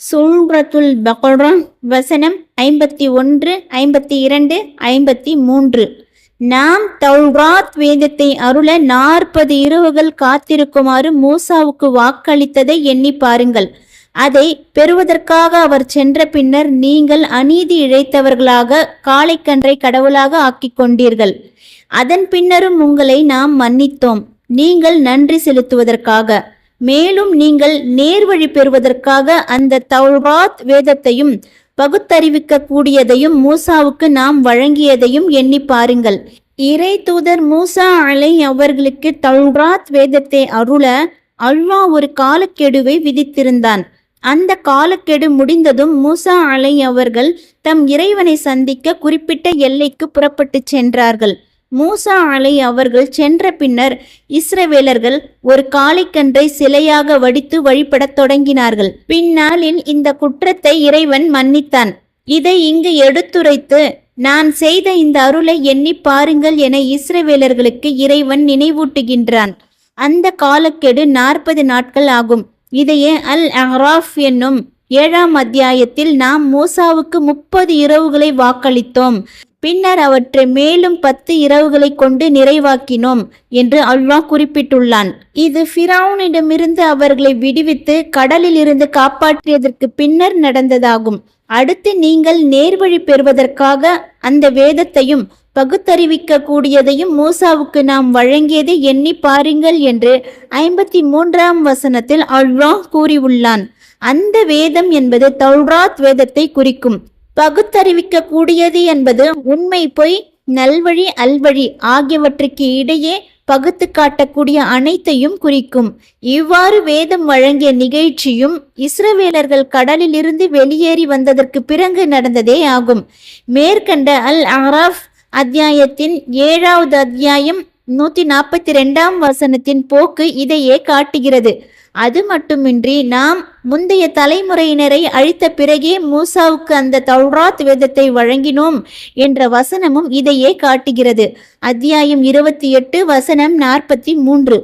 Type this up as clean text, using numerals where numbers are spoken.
சூரத்துல் பக்ரா வசனம் 51, 52, 53. நாம் தௌராத் வேதத்தை அருள 40 இரவுகள் காத்திருக்குமாறு மூசாவுக்கு வாக்களித்ததை எண்ணி பாருங்கள். அதை பெறுவதற்காக அவர் சென்ற பின்னர் நீங்கள் அநீதி இழைத்தவர்களாக காளைக்கன்றை கடவுளாக ஆக்கிக் கொண்டீர்கள். அதன் பின்னரும் உங்களை நாம் மன்னித்தோம், நீங்கள் நன்றி செலுத்துவதற்காக. மேலும் நீங்கள் நேர்வழி பெறுவதற்காக அந்த தௌராத் வேதத்தையும் பகுத்தறிவிக்க கூடியதையும் மூசாவுக்கு நாம் வழங்கியதையும் எண்ணி பாருங்கள். இறை தூதர் மூசா அவர்களுக்கு தௌராத் வேதத்தை அருள அல்லாஹ் ஒரு காலக்கெடுவை விதித்திருந்தான். அந்த காலக்கெடு முடிந்ததும் மூசா அவர்கள் தம் இறைவனை சந்திக்க குறிப்பிட்ட எல்லைக்கு புறப்பட்டு சென்றார்கள். மூசா அவர்கள் சென்ற பின்னர் இஸ்ரவேலர்கள் ஒரு காளைக்கன்றை சிலையாக வடித்து வழிபடத் தொடங்கினார்கள். பின்னாளில் இந்த குற்றத்தை இறைவன் மன்னித்தான். இதை இங்கு எடுத்துரைத்து நான் செய்த இந்த அருளை எண்ணி பாருங்கள் என இஸ்ரவேலர்களுக்கு இறைவன் நினைவூட்டுகின்றான். அந்த காலக்கெடு 40 நாட்கள் ஆகும். இதையே அல் அஹ்ராஃப் என்னும் 7ஆம் அத்தியாயத்தில் நாம் மூசாவுக்கு 30 இரவுகளை வாக்களித்தோம், பின்னர் அவற்றை மேலும் 10 இரவுகளை கொண்டு நிறைவாக்கினோம் என்று அல்லாஹ் குறிப்பிட்டுள்ளான். இது ஃபிரௌனிடமிருந்து அவர்களை விடுவித்து கடலில் இருந்து காப்பாற்றியதற்கு பின்னர் நடந்ததாகும். அடுத்து நீங்கள் நேர்வழி பெறுவதற்காக அந்த வேதத்தையும் பகுத்தறிவிக்க கூடியதையும் மூசாவுக்கு நாம் வழங்கியதை எண்ணி பாருங்கள் என்று 53ஆம் வசனத்தில் அல்லாஹ் கூறியுள்ளான். அந்த வேதம் என்பது தௌராத் வேதத்தை குறிக்கும். பகுத்தறிவிக்க கூடியது என்பது உண்மை பொய், நல்வழி அல்வழி ஆகியவற்றுக்கு இடையே பகுத்து காட்டக்கூடிய அனைத்தையும் குறிக்கும். இவ்வாறு வேதம் வழங்கிய நிகழ்ச்சியும் இஸ்ரவேலர்கள் கடலில் இருந்து வெளியேறி வந்ததற்கு பிறகு நடந்ததே ஆகும். மேற்கண்ட அல் அஹ்ராஃப் அத்தியாயத்தின் 7வது அத்தியாயம் 142ஆம் வசனத்தின் போக்கு இதையே காட்டுகிறது. அது மட்டுமின்றி நாம் முந்தைய தலைமுறையினரை அழித்த பிறகே மூசாவுக்கு அந்த தௌராத் வேதத்தை வழங்கினோம் என்ற வசனமும் இதையே காட்டுகிறது. அத்தியாயம் 28 வசனம் 43.